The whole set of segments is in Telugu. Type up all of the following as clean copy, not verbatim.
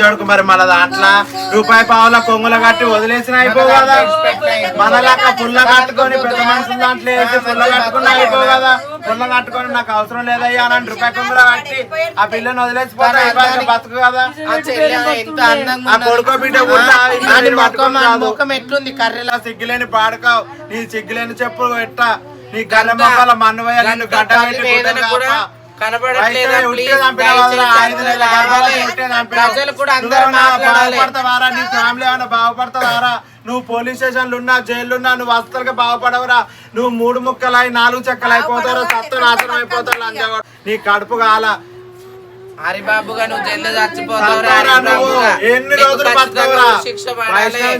చూడుకు మరి మన దాంట్లో రూపాయి పావుల కొంగుల కట్టి వదిలేసిన అయిపోవు కదా, మనలాగా పుల్ల కట్టుకొని పెద్ద మనుషుల దాంట్లో వేసి పుల్ల కట్టుకుని అయిపోవు కదా. పుల్ల కట్టుకొని నాకు అవసరం లేదయ్యా అని రూపాయి కొంగుల కట్టి ఆ పిల్లని వదిలేసిపోతే అయిపోయి బతుకు కదా. ఆ కొడుకో బిడ్డ కూడా ఎట్లుంది కర్రెలా సిగ్గులేని పాడుకోవు, నీ సిగ్గులేని చెప్పు ఎట్ట నీ కళ్ళ మొక్కల మన్నువయ్య నిన్ను గడ్డ బాగుపడతావారా, నీ ఫ్యామిలీ ఏమైనా బాగుపడతావారా? నువ్వు పోలీస్ స్టేషన్లు ఉన్నా జైలున్నా నువ్వు అస్సలుగా బాగుపడవరా. నువ్వు 3 ముక్కలై 4 చెక్కలు అయిపోతారా, సత్తు నాశనం అయిపోతారు. నీ కడుపు కాల హరిబాబుగా నువ్వు జైల్లో చచ్చిపోతావురా. ఎన్ని రోజులు బతుకవురా?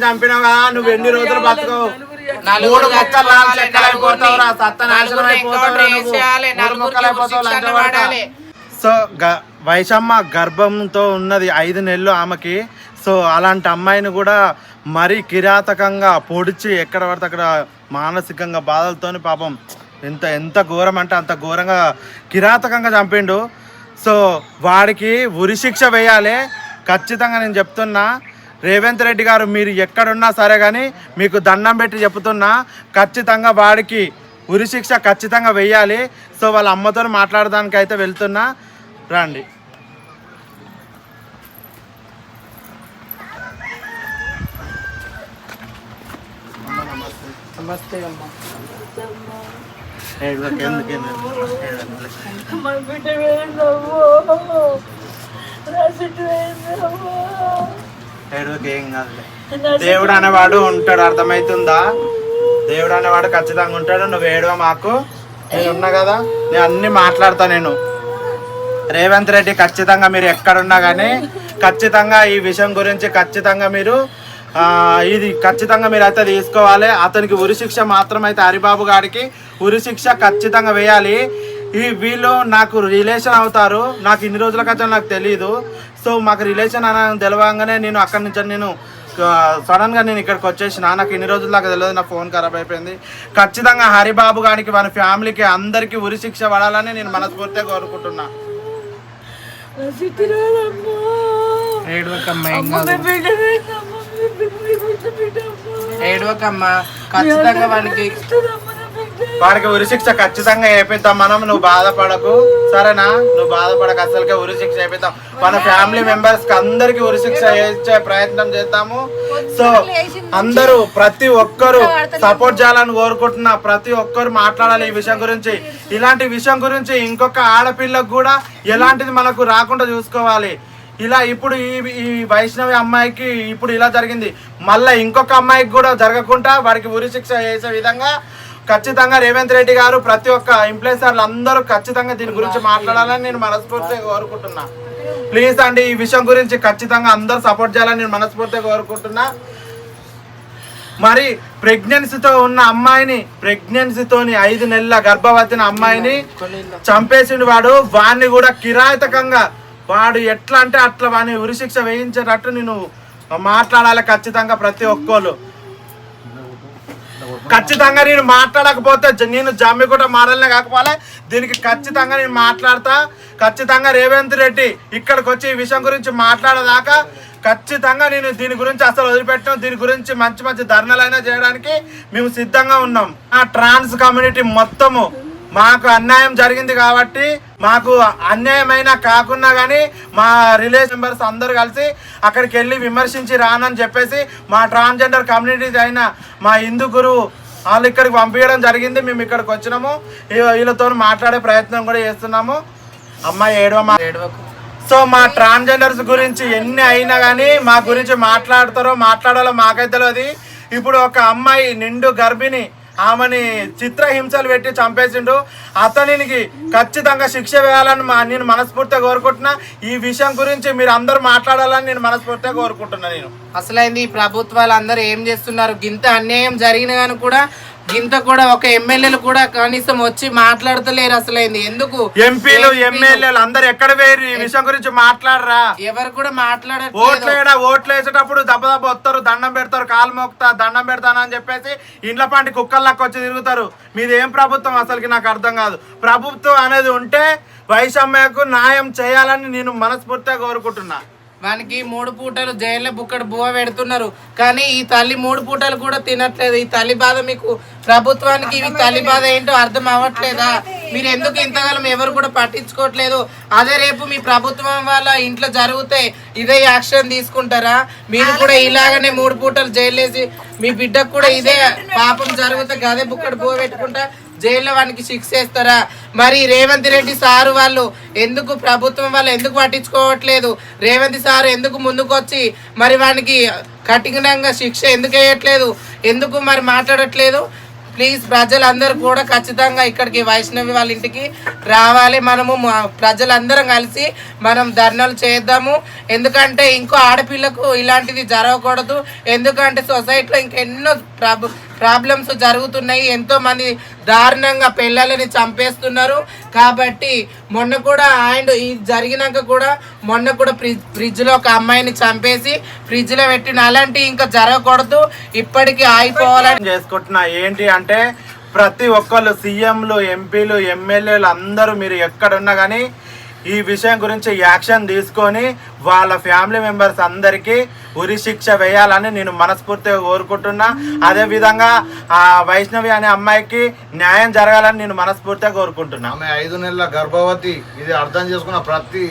చంపినావు కదా, నువ్వు ఎన్ని రోజులు బతుకవు? 3 ముక్కలు 4 చెక్కలు అయిపోతావురా, సత్త నాశనం అయిపోతావురా. సో వైశమ్మ గర్భంతో ఉన్నది 5 నెలలు ఆమెకి. సో అలాంటి అమ్మాయిని కూడా మరీ కిరాతకంగా పొడిచి ఎక్కడ పడితే అక్కడ మానసికంగా బాధలతోని పాపం ఎంత ఘోరం అంటే అంత ఘోరంగా కిరాతకంగా చంపిండు. సో వాడికి ఉరిశిక్ష వేయాలి ఖచ్చితంగా. నేను చెప్తున్నా రేవంత్ రెడ్డి గారు, మీరు ఎక్కడున్నా సరే కానీ మీకు దండం పెట్టి చెప్తున్నా, ఖచ్చితంగా వాడికి ఉరిశిక్ష ఖచ్చితంగా వేయాలి. సో వాళ్ళ అమ్మతో మాట్లాడడానికి అయితే వెళ్తున్నా, రండి. నమస్తే అమ్మ. ఏం కాదులే, దేవుడు అనేవాడు ఉంటాడు, అర్థమవుతుందా? దేవుడు అనేవాడు ఖచ్చితంగా ఉంటాడు. నువ్వు ఏడవ మాకు, నేను ఉన్నా కదా, నేను అన్ని మాట్లాడతా. నేను రేవంత్ రెడ్డి ఖచ్చితంగా మీరు ఎక్కడున్నా కానీ ఖచ్చితంగా ఈ విషయం గురించి ఖచ్చితంగా మీరు ఇది ఖచ్చితంగా మీరు అయితే తీసుకోవాలి. అతనికి ఉరిశిక్ష మాత్రమైతే హరిబాబు గారికి ఉరిశిక్ష ఖచ్చితంగా వేయాలి. వీళ్ళు నాకు రిలేషన్ అవుతారు, నాకు ఇన్ని రోజుల కన్నా నాకు తెలియదు. సో మాకు రిలేషన్ అని తెలవగానే నేను అక్కడి నుంచి నేను సడన్గా నేను ఇక్కడికి వచ్చేసిన. నాకు ఇన్ని రోజుల దాకా తెలియదు, నా ఫోన్ ఖరాబ్ అయిపోయింది. ఖచ్చితంగా హరిబాబు గారికి మన ఫ్యామిలీకి అందరికీ ఉరిశిక్ష పడాలని నేను మనస్ఫూర్తిగా కోరుకుంటున్నా. ఏడవకమ్మా, ఖచ్చితంగా వాడికి ఉరిశిక్ష ఖచ్చితంగా వేపిద్దాం మనం. నువ్వు బాధపడకు సరేనా, నువ్వు బాధపడకు, అసలుకే ఉరిశిక్ష వేపిద్దాం. మన ఫ్యామిలీ మెంబర్స్ కి అందరికి ఉరిశిక్ష వేసే ప్రయత్నం చేద్దాము. సో అందరూ ప్రతి ఒక్కరు సపోర్ట్ చేయాలని కోరుకుంటున్నా. ప్రతి ఒక్కరు మాట్లాడాలి ఈ విషయం గురించి. ఇలాంటి విషయం గురించి ఇంకొక ఆడపిల్లకు కూడా ఎలాంటిది మనకు రాకుండా చూసుకోవాలి. ఇలా ఇప్పుడు ఈ వైష్ణవి అమ్మాయికి ఇప్పుడు ఇలా జరిగింది, మళ్ళీ ఇంకొక అమ్మాయికి కూడా జరగకుండా వాడికి ఉరిశిక్ష వేసే విధంగా ఖచ్చితంగా రేవంత్ రెడ్డి గారు ప్రతి ఒక్క ఇన్ఫ్లుయెన్సర్లు అందరూ ఖచ్చితంగా దీని గురించి మాట్లాడాలని నేను మనస్ఫూర్తిగా కోరుకుంటున్నా. ప్లీజ్ అండి, ఈ విషయం గురించి ఖచ్చితంగా అందరూ సపోర్ట్ చేయాలని నేను మనస్ఫూర్తిగా కోరుకుంటున్నా. మరి ప్రెగ్నెన్సీతో ఉన్న అమ్మాయిని, ప్రెగ్నెన్సీతోని 5 నెలల గర్భవతిన అమ్మాయిని చంపేసిండు వాడు. వాడిని కూడా కిరాతకంగా వాడు ఎట్లా అంటే అట్లా వాడిని ఉరిశిక్ష వేయించేటట్టు నేను మాట్లాడాలి ఖచ్చితంగా. ప్రతి ఒక్కరు ఖచ్చితంగా నేను మాట్లాడకపోతే నేను జమ్మిగుట్ట మాడలనే కాకపోలే, దీనికి ఖచ్చితంగా నేను మాట్లాడతా. ఖచ్చితంగా రేవంత్ రెడ్డి ఇక్కడికి వచ్చి ఈ విషయం గురించి మాట్లాడదాకా ఖచ్చితంగా నేను దీని గురించి అసలు వదిలిపెట్టాం. దీని గురించి మంచి మంచి ధర్నాలైనా చేయడానికి మేము సిద్ధంగా ఉన్నాం. ఆ ట్రాన్స్ కమ్యూనిటీ మొత్తము మాకు అన్యాయం జరిగింది కాబట్టి, మాకు అన్యాయమైనా కాకున్నా కానీ మా రిలేషన్ మెంబర్స్ అందరు కలిసి అక్కడికి వెళ్ళి విమర్శించి రానని చెప్పేసి మా ట్రాన్స్జెండర్ కమ్యూనిటీ అయిన మా హిందూ గురువు వాళ్ళు ఇక్కడికి పంపించడం జరిగింది. మేము ఇక్కడికి వచ్చినాము, వీళ్ళతో మాట్లాడే ప్రయత్నం కూడా చేస్తున్నాము. అమ్మాయి ఏడవకు. సో మా ట్రాన్స్జెండర్స్ గురించి ఎన్ని అయినా కానీ మా గురించి మాట్లాడాలో మాకైతే తెలియదు. ఇప్పుడు ఒక అమ్మాయి నిండు గర్భిణి, ఆమెని చిత్రహింసలు పెట్టి చంపేసిండు. అతనికి ఖచ్చితంగా శిక్ష వేయాలని నేను మనస్ఫూర్తిగా కోరుకుంటున్నా. ఈ విషయం గురించి మీరు అందరూ మాట్లాడాలని నేను మనస్ఫూర్తిగా కోరుకుంటున్నా. నేను అసలైంది ఈ ప్రభుత్వాలు అందరూ ఏం చేస్తున్నారు? గింత అన్యాయం జరిగిన కానీ కూడా గింత కూడా ఒక ఎమ్మెల్యేలు కూడా కనీసం వచ్చి మాట్లాడతలేరు. అసలైంది ఎందుకు ఎంపీలు ఎమ్మెల్యేలు అందరు ఎక్కడ వేరు ఈ విషయం గురించి మాట్లాడరా? ఎవరు కూడా మాట్లాడారు. ఓట్లు వేసేటప్పుడు దెబ్బ వస్తారు, దండం పెడతారు, కాలు మోపుతా దండం పెడతానని చెప్పేసి ఇండ్ల పంటి కుక్కల్లాక్క వచ్చి తిరుగుతారు. మీది ఏం ప్రభుత్వం అసలుకి నాకు అర్థం కాదు. ప్రభుత్వం అనేది ఉంటే వైషమ్యకు న్యాయం చేయాలని నేను మనస్ఫూర్తిగా కోరుకుంటున్నా. వానికి 3 పూటలు జైల్లో బుక్కడు బువ్వ పెడుతున్నారు, కానీ ఈ తల్లి 3 పూటలు కూడా తినట్లేదు. ఈ తల్లి బాధ మీకు ప్రభుత్వానికి ఈ తల్లి బాధ ఏంటో అర్థం అవ్వట్లేదా? మీరు ఎందుకు ఇంతకాలం ఎవరు కూడా పట్టించుకోవట్లేదు? అదే రేపు మీ ప్రభుత్వం వాళ్ళ ఇంట్లో జరిగితే ఇదే యాక్షన్ తీసుకుంటారా? మీరు కూడా ఇలాగనే 3 పూటలు జైలు వేసి మీ బిడ్డకు కూడా ఇదే పాపం జరిగితే గదే బుక్కడు బువ్వ పెట్టుకుంటా జైల్లో వానికి శిక్ష వేస్తారా? మరి రేవంత్ రెడ్డి సారు వాళ్ళు ఎందుకు ప్రభుత్వం వాళ్ళు ఎందుకు పట్టించుకోవట్లేదు? రేవంత్ సారు ఎందుకు ముందుకు వచ్చి మరి వానికి కఠినంగా శిక్ష ఎందుకు వేయట్లేదు? ఎందుకు మరి మాట్లాడట్లేదు? ప్లీజ్ ప్రజలందరూ కూడా ఖచ్చితంగా ఇక్కడికి వైష్ణవి వాళ్ళ ఇంటికి రావాలి. మనము ప్రజలందరం కలిసి మనం ధర్నాలు చేద్దాము. ఎందుకంటే ఇంకో ఆడపిల్లకు ఇలాంటిది జరగకూడదు. ఎందుకంటే సొసైటీలో ఇంకెన్నో ప్రాబ్లమ్స్ జరుగుతున్నాయి. ఎంతో మంది దారుణంగా పిల్లలని చంపేస్తున్నారు. కాబట్టి మొన్న కూడా ఇది జరిగినాక కూడా మొన్న కూడా ఫ్రిడ్జ్లో ఒక అమ్మాయిని చంపేసి ఫ్రిడ్జ్లో పెట్టిన అలాంటి ఇంకా జరగకూడదు. ఇప్పటికీ ఆగిపోవాలని చేసుకుంటున్నా. ఏంటి అంటే ప్రతి ఒక్కళ్ళు సీఎంలు, ఎంపీలు, ఎమ్మెల్యేలు అందరూ మీరు ఎక్కడున్నా కానీ ఈ విషయం గురించి యాక్షన్ తీసుకొని వాళ్ళ ఫ్యామిలీ మెంబర్స్ అందరికీ ఉరి శిక్ష వేయాలని నేను మనస్ఫూర్తిగా కోరుకుంటున్నా. అదేవిధంగా ఆ వైష్ణవి అనే అమ్మాయికి న్యాయం జరగాలని నేను మనస్ఫూర్తిగా కోరుకుంటున్నా. ఆమె 5 నెలల గర్భవతి. ఇది అర్థం చేసుకున్న ప్రతి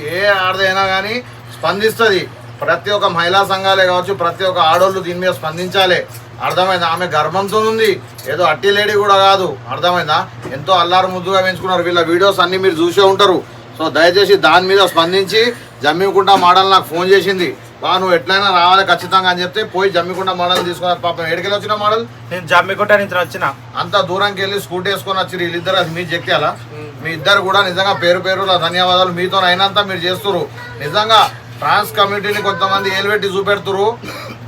ఆడదైనా కానీ స్పందిస్తుంది. ప్రతి ఒక్క మహిళా సంఘాలే కావచ్చు, ప్రతి ఒక్క ఆడోళ్ళు దీని మీద స్పందించాలి. అర్థమైందా? ఆమె గర్భంతో ఉంది, ఏదో అట్టి లేడీ కూడా కాదు. అర్థమైందా? ఎంతో అల్లారు ముద్దుగా పెంచుకున్నారు. వీళ్ళ వీడియోస్ అన్ని మీరు చూసే ఉంటారు. సో దయచేసి దాని మీద స్పందించి జమ్మికుంట మోడల్ నాకు ఫోన్ చేసింది, నువ్వు ఎట్లయినా రావాలి ఖచ్చితంగా అని చెప్తే పోయి జమ్మికుంట మోడల్ తీసుకున్నారు. పాపం ఎక్కడికి వచ్చిన మోడల్? నేను జమ్మికుంట నుంచి వచ్చిన. అంత దూరంకి వెళ్ళి స్కూటీ వేసుకొని వచ్చి వీళ్ళిద్దరు అది మీరు చెక్కాలా? మీ ఇద్దరు కూడా నిజంగా పేరు ధన్యవాదాలు. మీతో అయినంత మీరు చేస్తున్నారు. నిజంగా ట్రాన్స్ కమ్యూనిటీని కొంతమంది ఏలుపెట్టి చూపెడుతురు.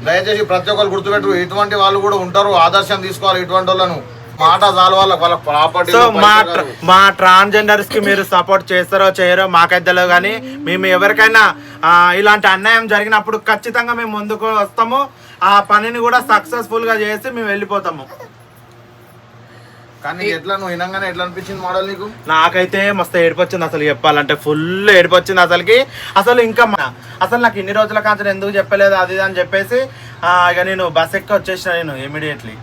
దయచేసి ప్రతి ఒక్కరు గుర్తుపెట్టరు. ఇటువంటి వాళ్ళు కూడా ఉంటారు, ఆదర్శం తీసుకోవాలి ఇటువంటి వాళ్ళను. మాట చాలు వాళ్ళ ప్రాపర్టీ. సో మా ట్రాన్స్జెండర్స్ కి మీరు సపోర్ట్ చేస్తారో చేయరో మాకైతే తెలియదు, కానీ మేము ఎవరికైనా ఇలాంటి అన్యాయం జరిగినప్పుడు ఖచ్చితంగా మేము ముందుకు వస్తాము. ఆ పనిని కూడా సక్సెస్ఫుల్ గా చేసి మేము వెళ్ళిపోతాము. కానీ ఎట్లా నువ్వు వినంగానే ఎట్లా అనిపించింది మోడల్ నీకు? నాకైతే మస్తు ఏడిపొచ్చింది అసలు, చెప్పాలంటే ఫుల్ ఏడిపొచ్చింది అసలుకి. అసలు నాకు ఇన్ని రోజుల కాంచెం ఎందుకు చెప్పలేదు అది అని చెప్పేసి ఇక నేను బస్ ఎక్కి వచ్చేసిన. నేను ఇమీడియట్లీ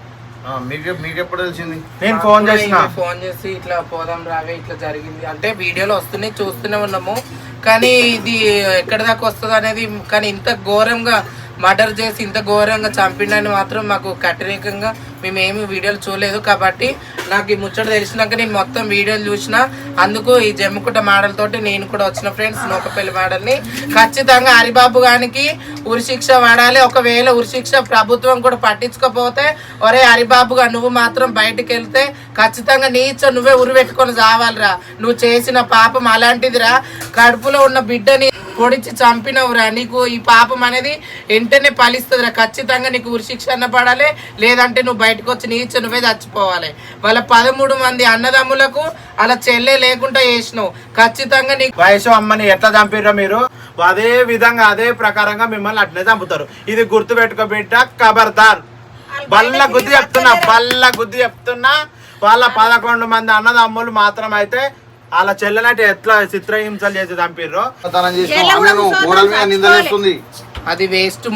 మీకు ఎప్పుడు తెలిసింది? నేను ఫోన్ చేసి ఇట్లా పోదాం రావే ఇట్లా జరిగింది అంటే వీడియోలో వస్తున్నాయి చూస్తూనే ఉన్నాము. కానీ ఇది ఎక్కడి దాకా వస్తుంది అనేది, కానీ ఇంత ఘోరంగా మర్డర్ చేసి ఇంత ఘోరంగా చంపిండని మాత్రం మాకు కఠినంగా మేము ఏమి వీడియోలు చూడలేదు. కాబట్టి నాకు ఈ ముచ్చట తెలిసినాక నేను మొత్తం వీడియోలు చూసిన. అందుకు ఈ జమ్మికుంట మోడల్ తోటి నేను కూడా వచ్చిన ఫ్రెండ్స్. నూకపల్లి మోడల్ని ఖచ్చితంగా హరిబాబు గారికి ఉరిశిక్ష పడాలి. ఒకవేళ ఉరిశిక్ష ప్రభుత్వం కూడా పట్టించుకోకపోతే ఒరే హరిబాబుగా నువ్వు మాత్రం బయటికి వెళ్తే ఖచ్చితంగా నువ్వే ఉరి పెట్టుకొని చావాలిరా. నువ్వు చేసిన పాపం అలాంటిదిరా. కడుపులో ఉన్న బిడ్డని పొడిచి చంపినవురా. నీకు ఈ పాపం అనేది వెంటనే ఫలిస్తుందిరా. ఖచ్చితంగా నీకు ఉరిశిక్ష అన్న పడాలి, లేదంటే నువ్వు బయటకు వచ్చి నువ్వే చచ్చిపోవాలి. వాళ్ళ 13 మంది అన్నదమ్ములకు అలా చెల్లె లేకుండా చేసినావు. ఖచ్చితంగా నీకు వయసు అమ్మని ఎట్లా చంపిర్రో మీరు అదే విధంగా అదే ప్రకారంగా మిమ్మల్ని అట్లే చంపుతారు. ఇది గుర్తు పెట్టుకోబిడ్డ, ఖబర్దార్. బల్ల గుద్ది చెప్తున్నా. వాళ్ళ 11 మంది అన్నదమ్ములు మాత్రం అయితే వాళ్ళ చెల్లెలంటే ఎట్లా చిత్రహింసలు చేసి చంపిర్రో. అది వేస్ట్.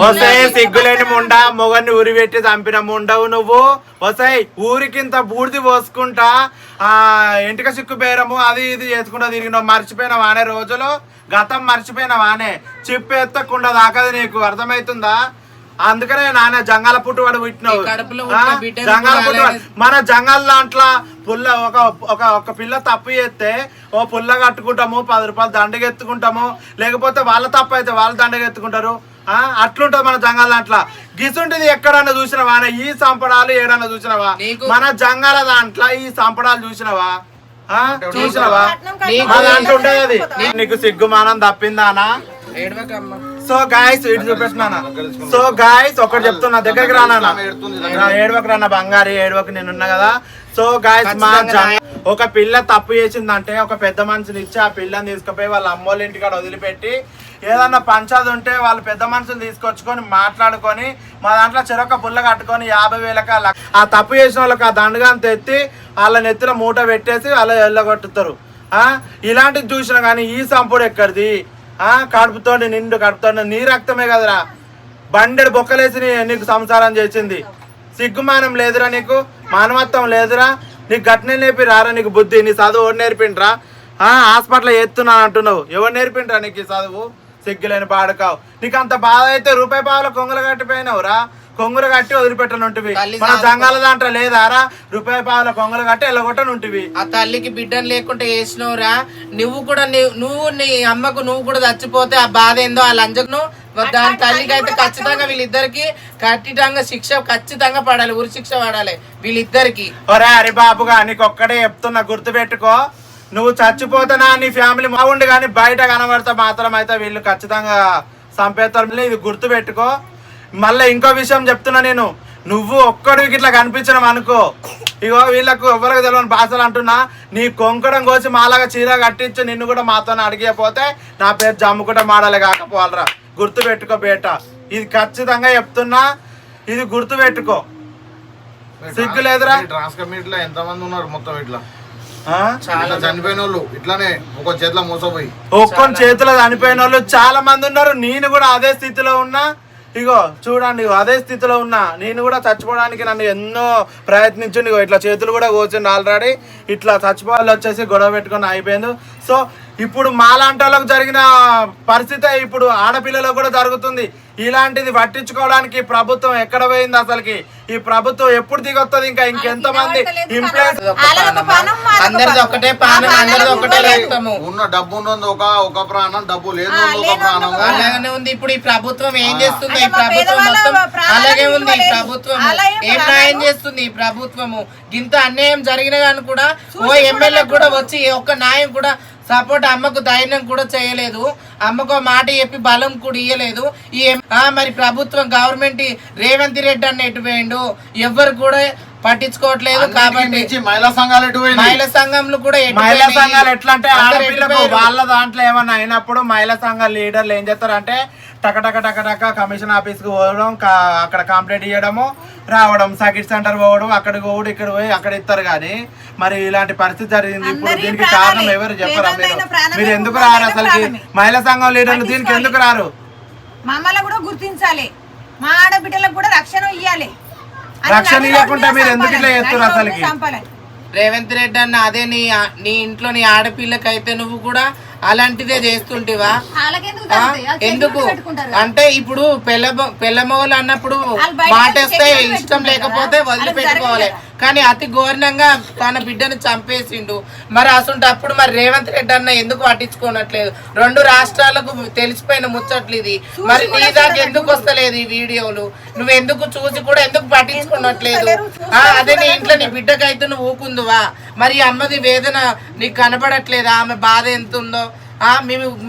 సిగ్గులేని ముండా మొగన్ని ఉరి పెట్టి చంపిన ముండవు నువ్వు. వసాయి ఊరికింత బూడిది పోసుకుంటా ఇంటిక సిక్కు బేరము అది ఇది చేసుకుంటా తిరిగినావు. మర్చిపోయిన వానే రోజులు, గతం మర్చిపోయిన వానే. చెప్పు ఎత్తకుండా దాకది నీకు అర్థమవుతుందా? అందుకనే నాన్న జంగాల పుట్టు వాడు పుట్టినావు. జంగాల పుట్టు మన జంగాల దాంట్లో పుల్ల ఒక పిల్ల తప్పు చేస్తే ఓ పుల్ల కట్టుకుంటాము, 10 రూపాయలు దండగెత్తుకుంటాము. లేకపోతే వాళ్ళ తప్పు అయితే వాళ్ళు దండగెత్తుకుంటారు. అట్లుంటది మన జంగాల దాంట్లో. గిసుంటిది ఎక్కడన్నా చూసినవా? ఈ సంపడాలు ఏడన్నా చూసినవా? మన జంగాల దాంట్లో ఈ సంపడాలు చూసినవా? మా దాంట్లో ఉంటది అది. నీకు సిగ్గుమానం తప్పిందానా? సో గాయస్ ఇటు చూపెట్టినా. సో గాయస్ ఒకటి చెప్తున్నా, దగ్గరికి రానా? ఏడవకు రాన్న బంగారి, ఏడవకు నేనున్నా కదా. సో గాయస్ మా ఒక పిల్ల తప్పు చేసిందంటే ఒక పెద్ద మనిషిని ఇచ్చి ఆ పిల్లని తీసుకుపోయి వాళ్ళ అమ్మోళ్ళ ఇంటికాడ వదిలిపెట్టి ఏదన్నా పంచాది ఉంటే వాళ్ళు పెద్ద మనుషులు తీసుకొచ్చుకొని మాట్లాడుకొని మా దాంట్లో చెరొక పుల్ల కట్టుకొని 50,000 ఆ తప్పు చేసిన వాళ్ళకి ఆ దండగాన్ని తెత్తి వాళ్ళ నెత్తిన మూట పెట్టేసి వాళ్ళ ఎల్లగొట్టుతారు. ఇలాంటివి చూసినా కానీ ఈ సంపుడు ఎక్కడిది? కడుపుతోండి నిండు కడుపుతోండి నీ రక్తమే కదరా బండెడు బొక్కలేసి నీకు సంసారం చేసింది. సిగ్గుమానం లేదురా, నీకు మానవత్వం లేదురా, నీకు గట్నే నేర్పి రారా నీకు బుద్ధి. నీ చదువు ఎవరు నేర్పిండ్రా? హాస్పిటల్ ఎత్తున్నాను అంటున్నావు, ఎవరు నేర్పిండ్రా నీకు ఈ చదువు? సిగ్గులేని పాడుకావు. నీకు అంత బాధ అయితే రూపాయి పావుల కొంగులు కట్టిపోయినావురా, కొంగులు కట్టి వదిలిపెట్టనుంటివి. మన జంగాల దాంట్లో లేదారా రూపాయి పావుల కొంగులు కట్టి ఎల్లగొట్టనుంటివి. ఆ తల్లికి బిడ్డను లేకుండా వేసినవురా. నువ్వు కూడా నువ్వు నీ అమ్మకు నువ్వు కూడా చచ్చిపోతే ఆ బాధ ఏందో ఆ లంజను దాని తల్లికి అయితే ఖచ్చితంగా వీళ్ళిద్దరికి ఖచ్చితంగా శిక్ష ఖచ్చితంగా పడాలి, ఉరి శిక్ష పడాలి వీళ్ళిద్దరికి. ఒరే హరిబాబుగా నీకు ఒక్కడే చెప్తున్నా, గుర్తు పెట్టుకో. నువ్వు చచ్చిపోతానా నీ ఫ్యామిలీ బాగుండి కానీ బయట కనబడతా మాత్రం అయితే వీళ్ళు ఖచ్చితంగా చంపేస్తారు. ఇది గుర్తు పెట్టుకో. మళ్ళీ ఇంకో విషయం చెప్తున్నా నేను, నువ్వు ఒక్కడికి ఇట్లా కనిపించడం అనుకో, ఇగో వీళ్ళకు ఎవరికి తెలియని భాషలు అంటున్నా, నీ కొంకడం కోసి మాలాగా చీర కట్టించి నిన్ను కూడా మాతో అడిగిపోతే నా పేరు జమ్ముకుంట మాడాలి కాకపోవాలరా. గుర్తు పెట్టుకో బేట, ఇది ఖచ్చితంగా చెప్తున్నా, ఇది గుర్తు పెట్టుకో. సిగ్గు లేదురా? ట్రాన్స్ కమిటీలో ఎంతమంది ఉన్నారు మొత్తం ఇట్లా చనిపోయిన వాళ్ళు? ఇట్లానే ఒక చేతిలో మోసపోయి ఒక్కొని చేతిలో చనిపోయిన వాళ్ళు చాలా మంది ఉన్నారు. నేను కూడా అదే స్థితిలో ఉన్నా. ఇగో చూడండి, అదే స్థితిలో ఉన్నా. నేను కూడా చచ్చిపోవడానికి నన్ను ఎన్నో ప్రయత్నించండి. ఇగో ఇట్లా చేతులు కూడా కూర్చుండి ఆల్రెడీ. ఇట్లా చచ్చిపోవాలి వచ్చేసి గొడవ పెట్టుకొని అయిపోయింది. సో ఇప్పుడు మాలాంటి వాళ్ళకు జరిగిన పరిస్థితి ఇప్పుడు ఆడపిల్లలకు కూడా జరుగుతుంది. ఇలాంటిది పట్టించుకోవడానికి ప్రభుత్వం ఎక్కడ పోయింది అసలుకి? ఈ ప్రభుత్వం ఎప్పుడు దిగొస్తుంది? ఇంకా ఇంకెంత మంది ఇన్ఫ్లుయెన్స్? అందరిది ఒకటే ప్రాణం, అందరిది ఒకటే రక్తము. ఉన్న డబ్బు ఉన్నది ఒక ప్రాణం, డబ్బు లేదు ఒక ప్రాణం. అలాగనే ఉంది ఇప్పుడు ఈ ప్రభుత్వం. ఏం చేస్తుంది ఈ ప్రభుత్వం? మొత్తం అలాగే ఉంది ఈ ప్రభుత్వం. ఏం న్యాయం చేస్తుంది ఈ ప్రభుత్వము? ఇంత అన్యాయం జరిగిన కానీ కూడా ఓ ఎమ్మెల్యే కూడా వచ్చి ఒక్క న్యాయం కూడా సపోర్ట్ అమ్మకు ధైర్యం కూడా చేయలేదు, అమ్మకు మాట చెప్పి బలం కూడా ఇయ్యలేదు. ఈ మరి ప్రభుత్వం గవర్నమెంట్ రేవంత్ రెడ్డి అన్న ఎటు పోయిండు ఎవరు కూడా పట్టించుకోవట్లేదు. కాబట్టి మహిళా సంఘాలు మహిళా సంఘంలో కూడా మహిళా సంఘాలు ఎట్లా అంటే ఆడపిల్లకు వాళ్ళ దాంట్లో ఏమన్నా అయినప్పుడు మహిళా సంఘాల లీడర్లు ఏం చేస్తారంటే టక కమిషన్ ఆఫీస్ కు పోవడం, అక్కడ కంప్లైంట్ ఇవ్వడము, రావడం, సర్కిట్ సెంటర్ పోవడం, అక్కడికి పోవడం, ఇక్కడ పోయి అక్కడ ఇస్తారు. కానీ మరి ఇలాంటి పరిస్థితి జరిగింది. ఇప్పుడు దీనికి కారణం ఎవరు చెప్పరా? మీరు ఎందుకు రారు అసలుకి? మహిళా సంఘం లీడర్లు దీనికి ఎందుకు రారు? మమ్మల్ని కూడా గుర్తించాలి, మా ఆడబిడ్డలకు కూడా రక్షణ ఇవ్వాలి. రక్షణ ఇవ్వకుండా మీరు ఎందుకు ఇట్లా చేస్తారు అసలుకి? రేవంత్ రెడ్డి అన్న అదే నీ ఇంట్లో నీ ఆడపిల్లకైతే నువ్వు కూడా అలాంటిదే చేస్తుంటివా? ఎందుకు అంటే ఇప్పుడు పెళ్ళమోళ్ళు అన్నప్పుడు మాటేస్తే ఇష్టం లేకపోతే వదిలిపెట్టుకోవాలి. కానీ అతి ఘోరంగా తన బిడ్డను చంపేసిండు. మరి అసలు మరి రేవంత్ రెడ్డి అన్న ఎందుకు పట్టించుకోనట్లేదు? 2 రాష్ట్రాలకు తెలిసిపోయిన ముచ్చట్లు ఇది. మరి నీ దాకా ఎందుకు వస్తలేదు ఈ వీడియోలు? నువ్వు ఎందుకు చూసి కూడా ఎందుకు పట్టించుకోనట్లేదు? అదే నీ ఇంట్లో నీ బిడ్డకైతే నువ్వు ఊకుందువా? మరి అమ్మది వేదన నీకు కనపడట్లేదా? ఆమె బాధ ఎంత ఉందో?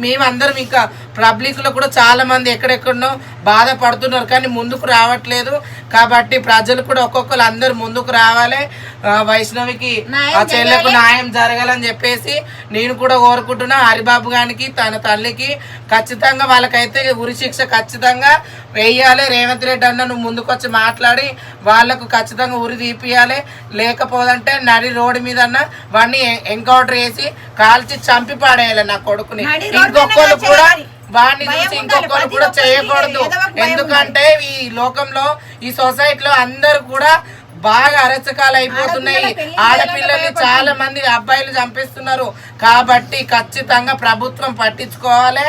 మేమందరం ఇంకా పబ్లిక్ లో కూడా చాలా మంది ఎక్కడెక్కడనో బాధపడుతున్నారు కానీ ముందుకు రావట్లేదు. కాబట్టి ప్రజలు కూడా ఒక్కొక్కరు అందరు ముందుకు రావాలి. వైష్ణవికి ఆ చెల్లెకు న్యాయం జరగాలని చెప్పేసి నేను కూడా కోరుకుంటున్నా. హరిబాబు గారికి తన తల్లికి ఖచ్చితంగా వాళ్ళకైతే ఉరి శిక్ష ఖచ్చితంగా వేయాలి. రేవంత్ రెడ్డి అన్న నువ్వు ముందుకు వచ్చి మాట్లాడి వాళ్ళకు ఖచ్చితంగా ఉరి తీపియాలి. లేకపోదంటే నడి రోడ్డు మీద వాడిని ఎన్కౌంటర్ చేసి కాల్చి చంపి పాడేయాలి నా కొడుకుని. ఇంకొకరు కూడా వాడిని చూసి ఇంకొకరు కూడా చేయకూడదు. ఎందుకంటే ఈ లోకంలో ఈ సొసైటీలో అందరు కూడా బాగా అరచకాలు అయిపోతున్నాయి. ఆడపిల్లల్ని చాలా మంది అబ్బాయిలు చంపిస్తున్నారు. కాబట్టి ఖచ్చితంగా ప్రభుత్వం పట్టించుకోవాలి.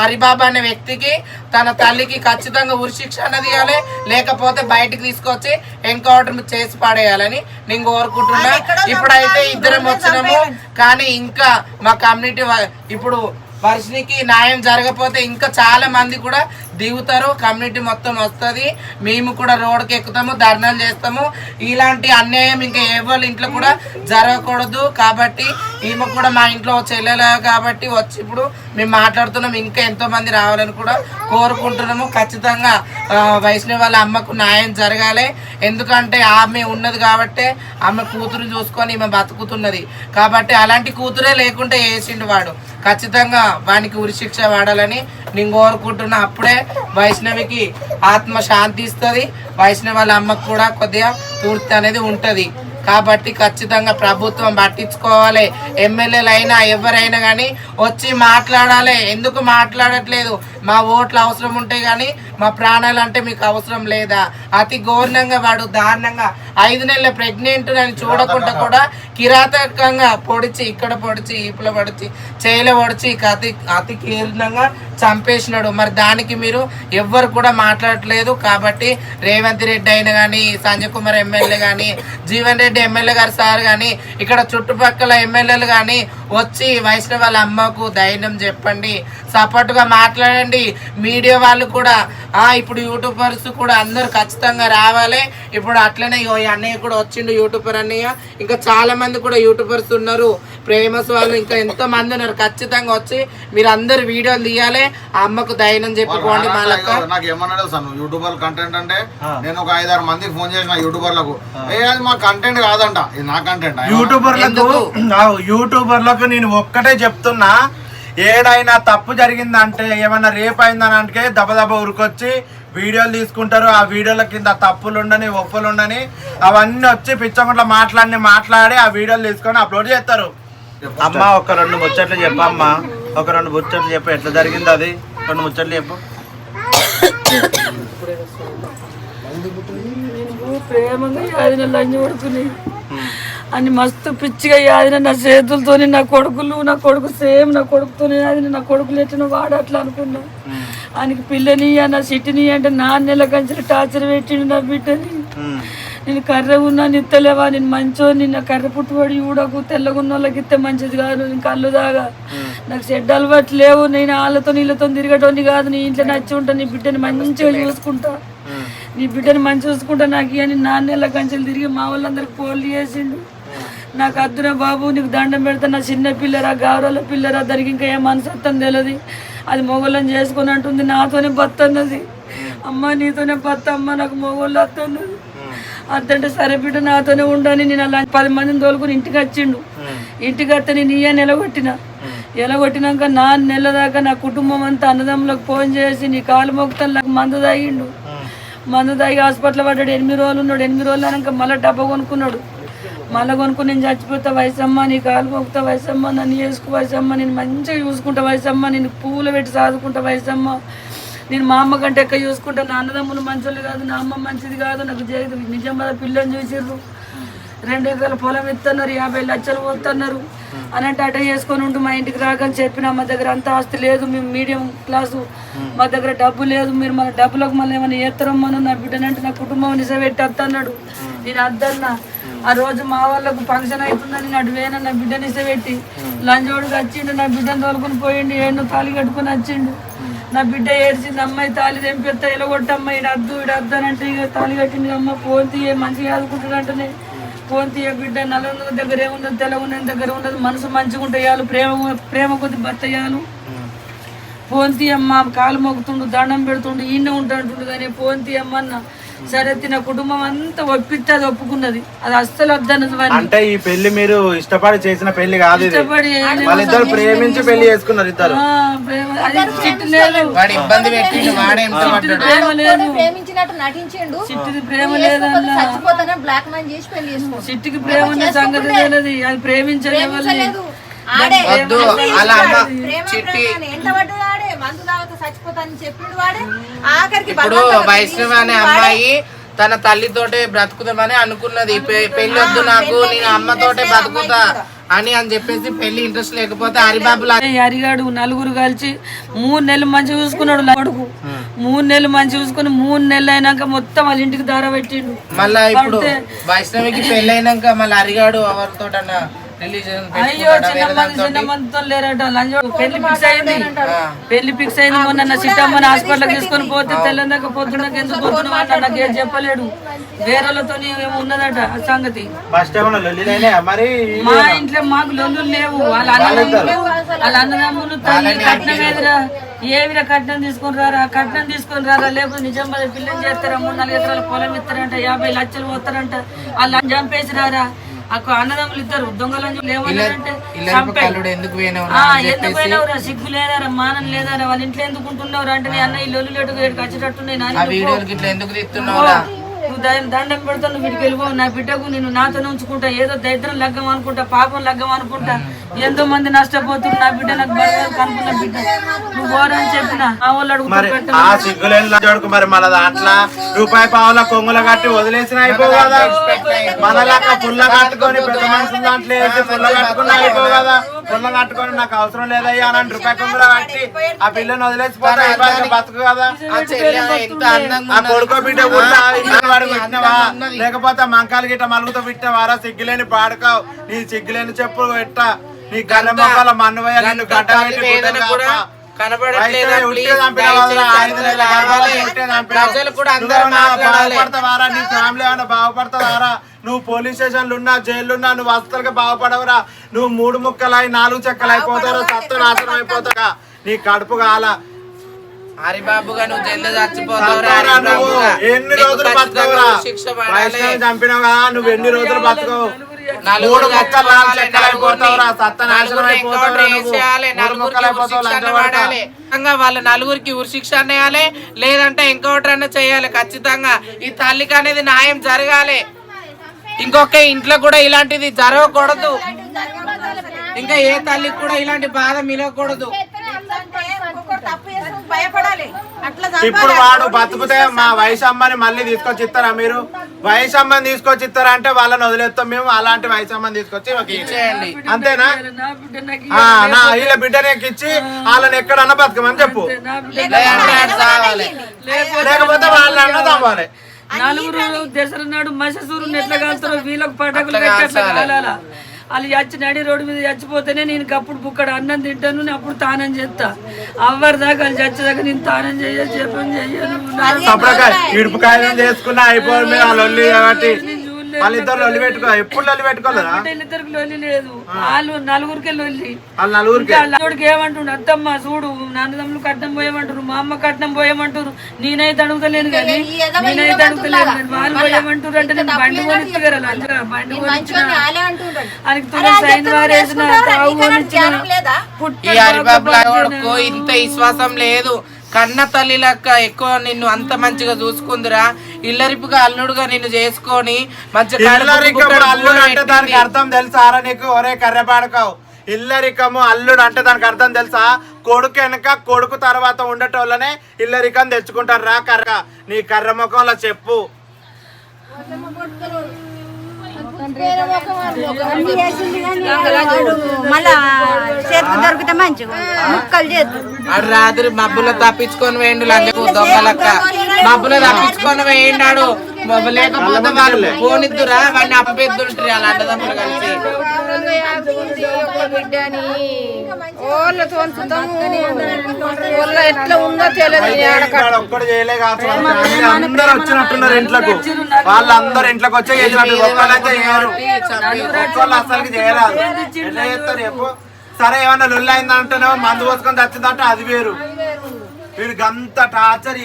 హరిబాబు అనే వ్యక్తికి తన తల్లికి ఖచ్చితంగా ఉరిశిక్ష అన్నది ఇవ్వాలి. లేకపోతే బయటికి తీసుకొచ్చి ఎన్కౌంటర్ చేసి పడేయాలని నేను కోరుకుంటున్నా. ఇప్పుడైతే ఇద్దరం వచ్చినాము కానీ ఇంకా మా కమ్యూనిటీ ఇప్పుడు వర్షినికి న్యాయం జరగకపోతే ఇంకా చాలా మంది కూడా దిగుతారు. కమ్యూనిటీ మొత్తం వస్తుంది. మేము కూడా రోడ్డుకి ఎక్కుతాము, ధర్నాలు చేస్తాము. ఇలాంటి అన్యాయం ఇంకా ఎవరి ఇంట్లో కూడా జరగకూడదు. కాబట్టి ఈమె కూడా మా ఇంట్లో చెల్లెలే కాబట్టి వచ్చి ఇప్పుడు మేము మాట్లాడుతున్నాం. ఇంకా ఎంతో మంది రావాలని కూడా కోరుకుంటున్నాము. ఖచ్చితంగా వైష్ణవి వాళ్ళ అమ్మకు న్యాయం జరగాలి. ఎందుకంటే ఆమె ఉన్నది కాబట్టి ఆమె కూతురు చూసుకొని ఈమె బతుకుతున్నది. కాబట్టి అలాంటి కూతురే లేకుంటే వేసిండు వాడు. ఖచ్చితంగా వానికి ఉరిశిక్ష వాడాలని నేను కోరుకుంటున్నా. అప్పుడే వైష్ణవికి ఆత్మ శాంతి ఇస్తుంది. వైష్ణవి వాళ్ళ అమ్మకు కూడా కొద్దిగా పూర్తి అనేది ఉంటుంది. కాబట్టి ఖచ్చితంగా ప్రభుత్వం పట్టించుకోవాలి. ఎమ్మెల్యేలు అయినా ఎవరైనా కానీ వచ్చి మాట్లాడాలి. ఎందుకు మాట్లాడట్లేదు? మా ఓట్లు అవసరం ఉంటే కానీ మా ప్రాణాలు అంటే మీకు అవసరం లేదా? అతి ఘోరంగా వాడు దారుణంగా 5 నెలల ప్రెగ్నెంట్ అని చూడకుండా కూడా కిరాతకంగా పొడిచి, ఇక్కడ పొడిచి, ఈపులో పొడిచి, చేయిలో పొడిచి అతి కీర్ణంగా చంపేసినాడు. మరి దానికి మీరు ఎవ్వరు కూడా మాట్లాడట్లేదు. కాబట్టి రేవంత్ రెడ్డి అయినా కానీ, సంజయ్ కుమార్ ఎమ్మెల్యే కానీ, జీవన్ రెడ్డి ఎమ్మెల్యే గారు సార్ కానీ, ఇక్కడ చుట్టుపక్కల ఎమ్మెల్యేలు కానీ వచ్చి వైష్ణవ్ వాళ్ళ అమ్మకు ధైర్యం చెప్పండి, సపోర్ట్గా మాట్లాడండి. మీడియా వాళ్ళు కూడా ఇప్పుడు యూట్యూబర్స్ కూడా అందరు ఖచ్చితంగా రావాలి. ఇప్పుడు అట్లనే ఈ అన్నయ్య కూడా వచ్చిండు, యూట్యూబర్ అన్నయ్య. ఇంకా చాలా మంది కూడా యూట్యూబర్స్ ఉన్నారు, ప్రేమస్ వాళ్ళు ఇంకా ఎంతో మంది ఉన్నారు. ఖచ్చితంగా వచ్చి మీరు అందరు వీడియోలు తీయాలి. ఆ అమ్మకు ధైర్యం చెప్పుకోండి. నాకు ఏమన్నా సార్ యూట్యూబర్ కంటెంట్ అంటే నేను ఒక 5-6 మందికి ఫోన్ చేసిన యూట్యూబర్లకు, అది మా కంటెంట్ కాదంట, ఇది నా కంటెంట్. యూట్యూబర్లకు నేను ఒక్కటే చెప్తున్నా, ఏడైనా తప్పు జరిగిందంటే, ఏమన్నా రేప్ అయిందని అంటే దబదబ ఉరికొచ్చి వీడియోలు తీసుకుంటారు. ఆ వీడియోల కింద తప్పులు ఉండని, ఒప్పులు ఉండని అవన్నీ వచ్చి పిచ్చకుండా మాట్లాడి ఆ వీడియోలు తీసుకొని అప్లోడ్ చేస్తారు. అమ్మ ఒక 2 ముచ్చట్లు చెప్పమ్మా, ఒక 2 ముచ్చట్లు చెప్పు, ఎట్లా జరిగింది అది 2 ముచ్చట్లు చెప్పు. ప్రేమగా యాదిన లంజ పడుతున్నాయి అని మస్తు పిచ్చిగా యాదిన నా చేతులతోని, నా కొడుకు సేమ్ నా కొడుకుతోనే యాదిన, నా కొడుకులు ఎట్టిన వాడు అట్లా అనుకున్నా. ఆయనకి పిల్లని నా సిట్టిని అంటే 4 నెలల కంచెలు టార్చర్ పెట్టిండు నా బిడ్డని. నేను కర్ర ఉన్నా నిత్తలేవా, నేను మంచో, నిన్న కర్ర పుట్టుబడి ఊడకు, తెల్లగున్న వాళ్ళకి ఇస్తే మంచిది కాదు, నేను కళ్ళు దాగా, నాకు చెడ్డ అలవాటు లేవు, నేను వాళ్ళతో నీళ్ళతో తిరగటోని కాదు, నీ ఇంట్లో నచ్చి ఉంటా, నీ బిడ్డని మంచిగా చూసుకుంటా, నీ బిడ్డని మంచి చూసుకుంటా. నాకు అని 4 నెలల కంచెలు తిరిగి మా వాళ్ళందరికి పోలు చేసిండు. నాకు అద్దున బాబు నీకు దండం పెడతా, నా చిన్న పిల్లరా, గౌరవ పిల్లరా, దానికి ఇంకా ఏ మనసు వస్తుంది తెలియదు, అది మొగోళ్ళని చేసుకొని అంటుంది, నాతోనే బతున్నది అమ్మ, నీతోనే బత్ అమ్మ, నాకు మొగోళ్ళు వస్తున్నది అద్దంటే సరే బిడ్డ నాతోనే ఉండని. నేను అలా 10 మందిని తోలుకుని ఇంటికి వచ్చిండు. ఇంటికి వస్తే నేను ఎలగొట్టినాక 4 నెలల దాకా నా కుటుంబం అంతా అన్నదమ్ములకు ఫోన్ చేసి నీ కాలు మొక్కుతాను, నాకు మందు తాగిండు. మందు తాగి హాస్పిటల్ పడ్డాడు. 8 రోజులు ఉన్నాడు. 8 రోజులు అయినాక మళ్ళీ డబ్బా కొనుక్కున్నాడు. మళ్ళీ కొనుక్కుని నేను చచ్చిపోతా వయసమ్మ, నీ కాలు మొక్కుతా వయసమ్మ, నన్ను చేసుకో వయసమ్మ, నేను మంచిగా చూసుకుంటా వయసమ్మ, నేను పూలు పెట్టి సాదుకుంటా వయసమ్మ, నేను మా అమ్మ కంటే ఎక్కువ చూసుకుంటా, నా అన్నదమ్ములు మంచోళ్ళు కాదు, నా అమ్మ మంచిది కాదు, నాకు చేయదు నిజంగా పిల్లని చూసిర్రు, 2 ఎకరాల పొలం ఇస్తున్నారు, 50 లక్షలు పోతున్నారు అని అంటే అట చేసుకొని ఉంటూ మా ఇంటికి రాకని చెప్పిన, మా దగ్గర అంత ఆస్తి లేదు, మేము మీడియం క్లాసు, మా దగ్గర డబ్బు లేదు, మీరు మన డబ్బులకు మళ్ళీ ఏమైనా చేస్తారమ్మను, నా బిడ్డనంటే నా కుటుంబం నిజపెట్టి వద్దన్నాడు. నేను వద్దన్నా. ఆ రోజు మా వాళ్ళకు ఫంక్షన్ అవుతుందని నడువేనా నా బిడ్డని నిజపెట్టి లంజోడికి వచ్చిండు, నా బిడ్డను తోలుకొని పోయిండు, ఏడు తాళి కట్టుకొని వచ్చిండు. నా బిడ్డ ఏడ్చింది, అమ్మాయి తాళి తెంపిస్తా ఎలగొట్టమ్మ, ఇడద్దు అని అంటే ఇక తాళి కట్టింది. అమ్మ ఫోన్ తీయ మంచిగా ఆదుకుంటాడు అంటేనే ఫోన్ తీయ బిడ్డ, నల్ల దగ్గర ఏముండదు, తెల్లగున్న దగ్గర ఉండదు, మనసు మంచిగా ఉంటాయాలు, ప్రేమ కొద్ది బత్తయ్యాలు, ఫోన్ తీయమ్మ, కాలు మొక్కుతుండు, దండం పెడుతుండు, ఈయన ఉంటాంటుండు కానీ ఫోన్ తీయమ్మ అన్న. సరే తిన కుటుంబం అంతా ఒప్పిస్తే అది ఒప్పుకున్నది, అది అస్సలు వద్దన్నది. అంటే ఈ పెళ్లి మీరు ఇష్టపడి చేసిన పెళ్లి కాదు, వాళ్ళిద్దరు ప్రేమించి పెళ్లి చేసుకున్నారు. ఇద్దరు ప్రేమించినట్టు నటించిండు, ప్రేమ లేదన్న, సిట్టికి ప్రేమ ఉన్న సంగతి తెలియదు, అది ప్రేమించలేదు. ఇప్పుడు వైష్ణవి అనే అమ్మాయి తన తల్లితోటే బ్రతుకుదామని అనుకున్నది. పెళ్లి వద్దు నాకు, నేను అమ్మతోటే బతుకుతా అని చెప్పేసి పెళ్లి ఇంట్రెస్ట్ లేకపోతే హరిబాబులా హరిగాడు 4 కలిసి 3 నెలలు మంచిగా చూసుకున్నాడు. కొడుకు 3 నెలలు మంచిగా చూసుకుని 3 నెలలు అయినాక మొత్తం వాళ్ళ ఇంటికి దార పెట్టిండు. మళ్ళా ఇప్పుడు వైష్ణవికి పెళ్లి అయినాక మళ్ళీ హరిగాడు ఎవరితో అయ్యో చిన్న మందితో లేరట. పెళ్లి ఫిక్స్ అయింది. మొన్న నా సిట్టమ్మని హాస్పిటల్ తీసుకొని పోతే తెల్లందాక పొద్దున్నకి ఎందుకు పోతున్నావు నాకు ఏం చెప్పలేడు. వేరేలతో ఏమో ఉన్నదట ఆ సంగతి. మా ఇంట్లో మాకు లొల్లు లేవు. వాళ్ళ అన్నదమ్ములు తల్లి కట్నం ఎదురా ఏవిరా కట్నం తీసుకొని రారా, కట్నం తీసుకొని రారా, లేకపోతే నిజాం పిల్లని చేస్తారా, 3-4 ఎకరాల పొలం ఇస్తారంట, 50 లక్షలు పోతారంట, వాళ్ళు చంపేసి రారా. అన్నదమ్ములు ఇద్దరు దొంగలని ఏమన్నారంటే ఎందుకు పోయినవురా, సిగ్గు లేదారా, మానం లేదారా, వాళ్ళ ఇంట్లో ఎందుకు ఉంటున్నావురా అంటే అన్న ఈ లొల్లు లేటు వచ్చేటట్టున్నాయి, నువ్వు దండం పెడతాను, వీడికి వెళ్ళిపో, నా బిడ్డకు నేను నాతోనే ఉంచుకుంటా, ఏదో దరిద్రం లగ్గం అనుకుంటా, పాపం లగ్గం అనుకుంటా, ఎంతో మంది నష్టపోతున్నారు, నా బిడ్డ నాకు బరగాలి కనుకున్న బిడ్డ, నువ్వు పోరని చెప్పిన మా వాళ్ళు మరి అడుగుతారు. ఆ సిగ్గులేని చూడుకు మరి మన దాంట్లో రూపాయి పావుల కొంగుల కట్టి వదిలేసిన అయిపోవు కదా, మనలాగా పుల్ల కట్టుకొని పెద్ద మనుషుల దాంట్లో వేసి పుల్ల కట్టుకుని అయిపోవు కదా, పుల్ల కట్టుకొని నాకు అవసరం లేదయ్యా అని రూపాయి కొంగుల కట్టి ఆ పిల్లని వదిలేసిపోతే అయిపోయి బతుకు కదా. ఆ చెల్లి ఎంత అందంగా ఆ కొడుకో బిడ్డ కూడా వాడు పెట్టినవా, లేకపోతే మంకాలు గిట్ట మలుగుతో పెట్టినవారా, సిగ్గులేని పాడుకోవు, నీ సిగ్గులేని చెప్పు పెట్ట, నీ గల్ల మొక్కల మన్నువయ్య నిన్ను గడ్డ వేదన కూడా కనబడట్లేదా? ప్రజలు కూడా అందరూ మాట్లాడాలి. బాగుపడతావారా, నీ ఫ్యామిలీ ఏమైనా బాగుపడతావారా, నువ్వు పోలీస్ స్టేషన్లు ఉన్నా జైలు ఉన్నా నువ్వు అస్సలుగా బాగుపడవరా, నువ్వు 3 ముక్కలై 4 చెక్కలు అయిపోతారా, సత్తు నాశనం అయిపోతారా, నీ కడుపు కాల హరిబాబుగా నువ్వు జైల్లో చచ్చిపోతావురా, నువ్వు ఎన్ని రోజులు బతకవురా, శిక్ష పడాలి. చంపినావు కదా, నువ్వు ఎన్ని రోజులు బతకవు, 3 ముక్కలు 4 చెక్కలు అయిపోతావురా, సత్త నాశనం అయిపోతావురా, వాళ్ళ నలుగురికి ఉరిశిక్ష వేయాలి, లేదంటే ఇంకొకటి చేయాలి ఖచ్చితంగా. ఈ తల్లికి అనేది న్యాయం జరగాలి, ఇంకొక ఇంట్లో కూడా ఇలాంటిది జరగకూడదు, ఇంకా ఏ తల్లికి కూడా ఇలాంటి బాధ మిలకూడదు. ఇప్పుడు వాడు బతుకుతే మా వయసమ్మని మళ్ళీ తీసుకొచ్చి ఇస్తారా, మీరు వయసమ్మని తీసుకొచ్చి ఇస్తారా అంటే వాళ్ళని వదిలేస్తాం మేము, అలాంటి వయసమ్మని తీసుకొచ్చి ఇచ్చేయండి. అంతేనా, నా బిడ్డ నాకు నా వీళ్ళ బిడ్డనే ఇచ్చి వాళ్ళని ఎక్కడన్నా బతకమని చెప్పు, లేకపోతే వాళ్ళన్నా తవ్వాలి. నలుగురు దసరా నాడు మసూరు ఎట్లా కాల్తారో వీళ్ళకి పటాకులు పెట్టేట్లా కాలాలా, వాళ్ళు చచ్చి నడి రోడ్డు మీద చచ్చిపోతేనే నేను అప్పుడు బుక్కడ అన్నం తింటాను, నేను అప్పుడు తానం చేస్తా, అవ్వరి దాకా వాళ్ళు చచ్చేదాకా నేను తానం చెయ్యను. ఇడుపుకాయలు చేసుకున్నా అయిపోయి మీరు ఆ లొల్లి కాబట్టి వాళ్ళిద్దరు లొల్లి పెట్టుకో, ఎప్పుడు లొల్లి పెట్టుకోలేదా, వీళ్ళిద్దరికి లొల్లి లేదు, వాళ్ళు నలుగురికి లొల్లి, వాళ్ళు నలుగురికి అల్లుడికి ఏమంటుండు, అత్తమ్మ చూడు నాన్నదమ్ములు కట్నం పోయమంటారు, మా అమ్మ కట్నం పోయమంటారు, నేనైతే అడుగుతలేను కానీ నేనైతే అడుగుతలేను కానీ వాళ్ళు పోయమంటారు అంటే నేను బండి కొనిచ్చుగారు బండి కొనిచ్చిన ఆయనకి తులం సైన్ వారేసిన తావు కొనిచ్చిన ఈ హరిబాబు ఇంత విశ్వాసం లేదు, కన్న తల్లి లెక్క ఎక్కువ నిన్ను అంత మంచిగా చూసుకుందిరా, ఇల్లరిపుగా అల్లుడుగా నిన్ను చేసుకొని అల్లుడు అంటే దానికి అర్థం తెలుసారా నీకు, ఒరే కర్రెపాడుకోవు, ఇల్లరికము అల్లుడు అంటే దానికి అర్థం తెలుసా, కొడుకు వెనక కొడుకు తర్వాత ఉండేటోళ్ళనే ఇల్లరికం తెచ్చుకుంటారు రా కర్ర, నీ కర్ర ముఖంలో చెప్పు. మళ్ళా చేతికి దొరికితే మంచిగా ముక్కలు చేద్దు. రాత్రి మబ్బులో తప్పించుకొని వేయండు లంజకు దొంగలక్క, మబ్బులో తప్పించుకొని వేయండాడు, లేకపోతే వాళ్ళు పోనిద్దురా వాడిని అప్పెద్దుంటారు వాళ్ళ అడ్డదమ్ములు కలిసి. ఎట్లా ఉందో తెలియదు, ఒక్కడు చేయలే కాదు, అందరు వచ్చినట్టున్నారు ఇంట్లోకి, వాళ్ళందరూ ఇంట్లోకి వచ్చే ఒక్కళ్ళైతే చేయరు, ఒక్కళ్ళు అసలుకి చేయరాదు, ఎట్లా చేస్తారు చెప్పు. సరే ఏమన్నా లొల్లి అయిందంటేనేమో మందు పోసుకొని చచ్చిందంటే అది వేరు, వీడు గంత టార్చర్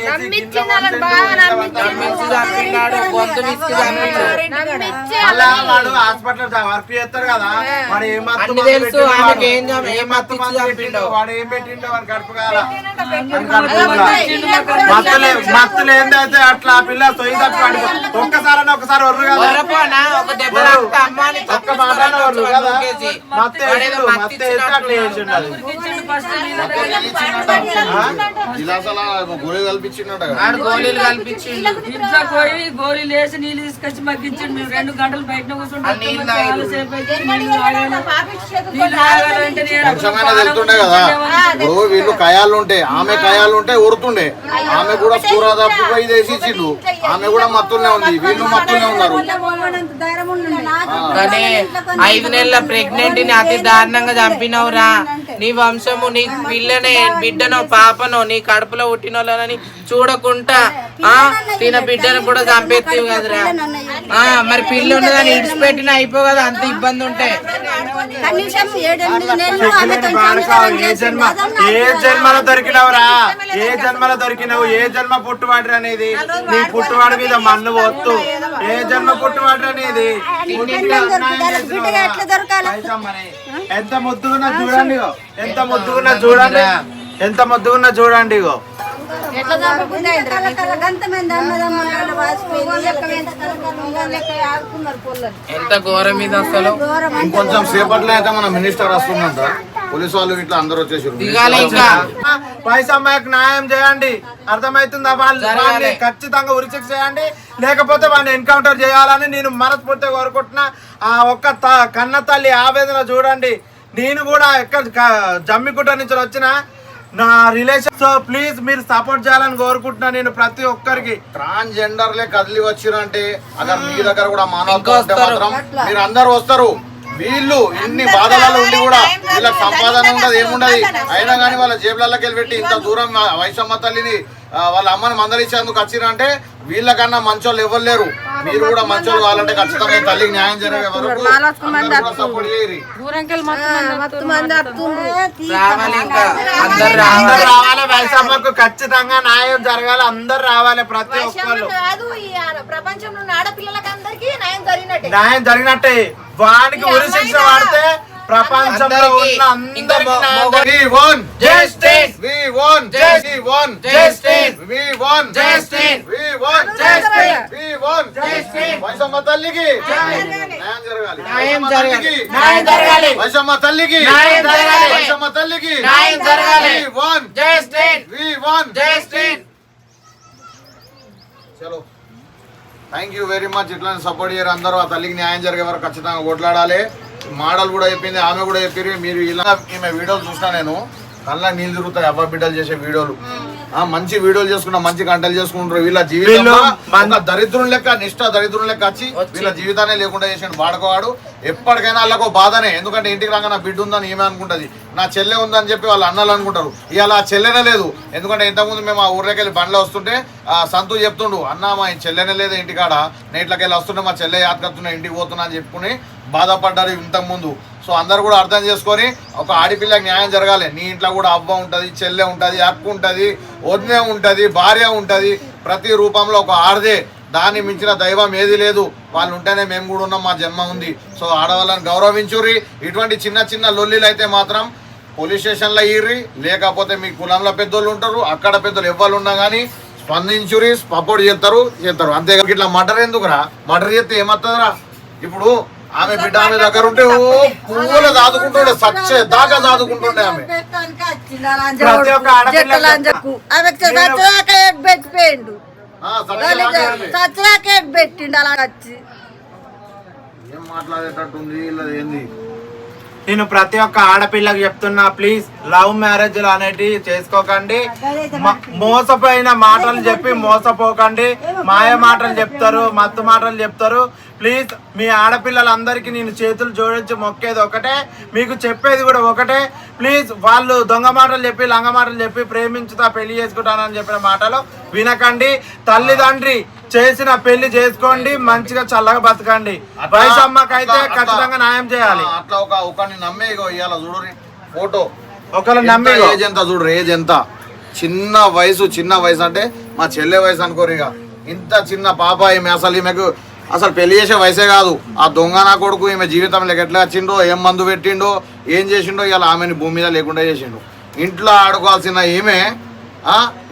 అలా వాడు హాస్పిటల్ వర్క్ చేస్తాడు కదా, వాడు ఏ మత్తు వాడు ఏం పెట్టిండో వాడు గడుపు కాల మత్తులు ఏందైతే అట్లా పిల్ల సొయ్యి తప్పి ఒక్కసారి ఒకసారి ఒర్రు కదా, ఒక్క మాట ఒర్రు కదా, మత్తు మత్తు వేస్తే అట్లా చేసి ఉండాలి. గోళీలు కల్పించిండట, గోళీలు కల్పించిండు, ఇంట్లో పోయి గోళీలు వేసి నీళ్ళు తీసుకొచ్చి మాకు ఇచ్చిండు, మేము 2 గంటలు బయట కూర్చుంటాం, వెళ్తుండే కదా. ఇప్పుడు వీళ్ళు కయాలు ఉంటే ఆమె కయాలు ఉంటే ఉరుతుండే, ఆమె కూడా కూర తప్పిపోయి వేసి ఇచ్చిండు, ఆమె కూడా మత్తునే ఉంది, వీళ్ళు మత్తునే ఉన్నారు. కానీ 5 నెలల ప్రెగ్నెంట్ ని అతి దారుణంగా చంపినవురా, నీ వంశము నీ పిల్లనే బిడ్డనో పాపనో నీ కడుపులో పుట్టినోళ్ళని చూడకుండా తిన బిడ్డను కూడా చంపేస్తావు కదరా, మరి పిల్ల ఉన్నదని ఇడిచిపెట్టిన అయిపో కదా, అంత ఇబ్బంది ఉంటే. ఏ జన్మలో దొరికినవురా, ఏ జన్మలో దొరికినవు, ఏ జన్మ పుట్టువాడు అనేది, నీ పుట్టువాడి మీద మన్ను పోతు, ఏ జన్మ పుట్టువాడు అనేది. ఎంత ముద్దుగున్నా చూడండి, ఎంత ముద్దుగున్నా చూడండి, ఎంత ముద్దుగున్నా చూడండి. ఇగో ఎట్లా చంపకుండా ఎంత ఘోరం ఇది అసలు. ఇంకొంచెం సేపట్లో అయితే మన మినిస్టర్ వస్తుందంట, పోలీసు వాళ్ళు ఇట్లా అందరూ వచ్చేసారు. దిగాలి ఇంకా. పైసమ్మకి న్యాయం చేయండి, అర్థమవుతుందా? వాళ్ళని ఖచ్చితంగా ఉరిశిక్ష చేయండి, లేకపోతే వాళ్ళని ఎన్కౌంటర్ చేయాలని నేను మనస్ఫూర్తిగా కోరుకుంటున్నా. ఆ ఒక్క కన్న తల్లి ఆవేదన చూడండి. నేను కూడా ఎక్కడ జమ్మిగుట్ట నుంచి వచ్చిన నా రిలేషన్, సో ప్లీజ్ మీరు సపోర్ట్ చేయాలని కోరుకుంటున్నా నేను ప్రతి ఒక్కరికి. ట్రాన్స్జెండర్లే కదిలి వచ్చిరంటే అక్కడ మీ దగ్గర కూడా మానవత్వం ఉంటే మాత్రం మీరు అందరూ వస్తారు. వీళ్ళు ఇన్ని బాధలలో ఉండి కూడా వీళ్ళకి సంపాదన ఉండదు, ఏముండదు. అయినా కానీ వాళ్ళ జేబులకి వెళ్ళి పెట్టి ఇంత దూరం వైశమ్మ తల్లిని వాళ్ళ అమ్మని మందలించేందుకు వచ్చిరంటే వీళ్ళకన్నా మంచోళ్ళు ఎవరు లేరు. మీరు కూడా మంచోళ్ళు కావాలంటే ఖచ్చితంగా తల్లికి న్యాయం జరిగే వరకు సపోర్ట్ చేయరు. రావాలి ఇంకా, అందరు అందరు రావాలి, వైసమ్మకు ఖచ్చితంగా న్యాయం జరగాలి, అందరు రావాలి ప్రతి ఒక్కళ్ళు. ప్రపంచంలో ఉన్న ఆడపిల్లలకి అందరికీ న్యాయం జరిగినట్టే. న్యాయం జరిగినట్టే. వానికి ఉరి శిక్ష వాడితే ప్రపంచంలో ఉన్న అందరికీ న్యాయం జరిగి- We won! Justice! We won! We won! Justice! We won! Justice! We won! Justice! We won! Justice! వైశమ్మ తల్లికి న్యాయం జరగాలి. న్యాయం వైశమ్మ జరగాలి. తల్లికి న్యాయం జరగాలి. వైశమ్మ తల్లికి న్యాయం జరగాలి. వైశమ్మ తల్లికి న్యాయం జరగాలి. We won! Justice! We won! Justice! చలో, థ్యాంక్ యూ వెరీ మచ్. ఇట్లానే సపోర్ట్ చేయరు అందరూ. ఆ తల్లికి న్యాయం జరిగే వరకు ఖచ్చితంగా కొట్లాడాలి. మోడల్ కూడా చెప్పింది, ఆమె కూడా చెప్పారు. మీరు ఇలా ఈమె వీడియోలు చూసినా నేను కళ్ళ నీళ్ళు తిరుగుతాయి. అవ్వ బిడ్డలు చేసే వీడియోలు, మంచి వీడియోలు చేసుకున్నా, మంచి గంటలు చేసుకుంటారు. వీళ్ళ జీవితంలో దరిద్రం లెక్క, నిష్ఠ దరిద్రం లెక్క వచ్చి వీళ్ళ జీవితాన్ని లేకుండా చేసాడు వాడుకోవాడు. ఎప్పటికైనా వాళ్ళకు బాధనే. ఎందుకంటే ఇంటికి రాగా నా బిడ్డ ఉందని ఏమే అనుకుంటది, నా చెల్లె ఉందని చెప్పి వాళ్ళ అన్నలు అనుకుంటారు. ఇవాళ ఆ చెల్లెనే లేదు. ఎందుకంటే ఇంతకుముందు మేము ఆ ఊర్లోకి వెళ్ళి బండ్లో వస్తుంటే సంతు చెప్తుండు, అన్న మా చెల్లెనే లేదు ఇంటికాడ, నేట్లోకి వెళ్ళి వస్తుంటే మా చెల్లె యాదకత్తున్నా ఇంటికి పోతున్నా అని చెప్పుకుని బాధపడ్డారు ఇంతకుముందు. సో అందరు కూడా అర్థం చేసుకొని ఒక ఆడపిల్లకి న్యాయం జరగాలి. నీ ఇంట్లో కూడా అవ్వ ఉంటుంది, చెల్లె ఉంటుంది, అక్క ఉంటుంది, వదిన ఉంటుంది, భార్య ఉంటుంది. ప్రతి రూపంలో ఒక ఆడదే. దాన్ని మించిన దైవం ఏది లేదు. వాళ్ళు ఉంటేనే మేము కూడా ఉన్నాం, మా జన్మ ఉంది. సో ఆడవాళ్ళని గౌరవించుర్రి. ఇటువంటి చిన్న చిన్న లొల్లీలు అయితే మాత్రం పోలీస్ స్టేషన్లో ఇర్రి, లేకపోతే మీ కులంలో పెద్దోళ్ళు ఉంటారు, అక్కడ పెద్దోళ్ళు ఎవ్వరు ఉన్నా కానీ స్పందించురి, సపోర్ట్ చేస్తారు. అంతేకాదు ఇట్లా మర్డర్ ఎందుకురా? మర్డర్ చేస్తే ఏమవుతుందిరా? ఇప్పుడు ఆమె బిడ్డ ఆమె దగ్గర ఉంటే పువ్వులు దాదుకుంటుండే, సచ్చే దాకా దాదుకుంటుండే ఆమె. ప్రతి ఒక్క ఆడపిల్ల పెట్టిండు అలా వచ్చి. ఏం మాట్లాడేటట్టుంది ఇలా ఏంది? నేను ప్రతి ఒక్క ఆడపిల్లకి చెప్తున్నా, ప్లీజ్ లవ్ మ్యారేజ్లు అనేటివి చేసుకోకండి. మోసపోయిన మాటలు చెప్పి మోసపోకండి. మాయ మాటలు చెప్తారు, మత్తు మాటలు చెప్తారు. ప్లీజ్ మీ ఆడపిల్లలందరికీ నేను చేతులు జోడించి మొక్కేది ఒకటే, మీకు చెప్పేది కూడా ఒకటే. ప్లీజ్ వాళ్ళు దొంగ మాటలు చెప్పి, లంగ మాటలు చెప్పి ప్రేమించుతా పెళ్లి చేసుకుంటానని చెప్పిన మాటలు వినకండి. తల్లిదండ్రి చేసిన పెళ్లి చేసుకోండి, మంచిగా చల్లగా బతకండి. వైసమ్మకైతే ఖచ్చితంగా న్యాయం చేయాలి. అట్లా ఒకరిని నమ్మే ఇవాళ చూడు ఫోటో, ఒకరు నమ్మే ఏజ్ ఎంత చూడు, ఏజ్ ఎంత చిన్న వయసు అంటే మా చెల్లె వయసు అనుకోరు. ఇక ఇంత చిన్న పాప ఈమె అసలు పెళ్లి చేసే వయసే కాదు. ఆ దొంగ నా కొడుకు ఈమె జీవితంలోకి ఎట్లా వచ్చిండో, ఏం మందు పెట్టిండో, ఏం చేసిండో, ఇలా ఆమెని భూమి మీద లేకుండా చేసిండు. ఇంట్లో ఆడుకోవాల్సిన ఈమె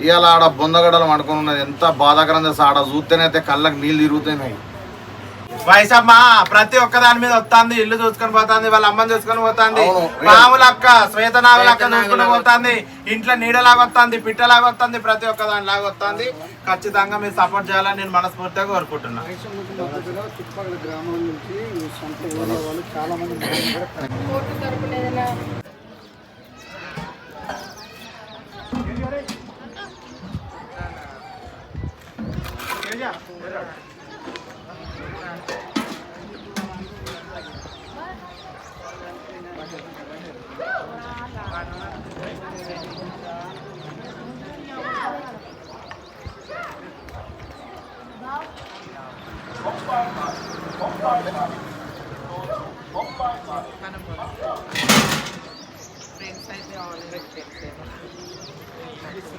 ఇవాళ ఆడ బొందగడలు ఆడుకుని ఉన్నది. ఎంత బాధాకరం తెలుసా? ఆడ చూస్తేనైతే కళ్ళకి నీళ్ళు తిరుగుతున్నాయి. వయసమ్మ ప్రతి ఒక్క దాని మీద వస్తుంది. ఇల్లు చూసుకొని పోతుంది, వాళ్ళ అమ్మని చూసుకొని పోతుంది, పాములక్క శ్వేతనాగులక్క చూసుకుని పోతుంది, ఇంట్లో నీడలాగా వస్తుంది, పిట్టలాగా వస్తుంది, ప్రతి ఒక్క దాని లాగా వస్తుంది. ఖచ్చితంగా మీరు సపోర్ట్ చేయాలని నేను మనస్ఫూర్తిగా కోరుకుంటున్నా. ఫ్రెండ్స్ అయితే ఆల్రెడీ ఫ్రెండ్స్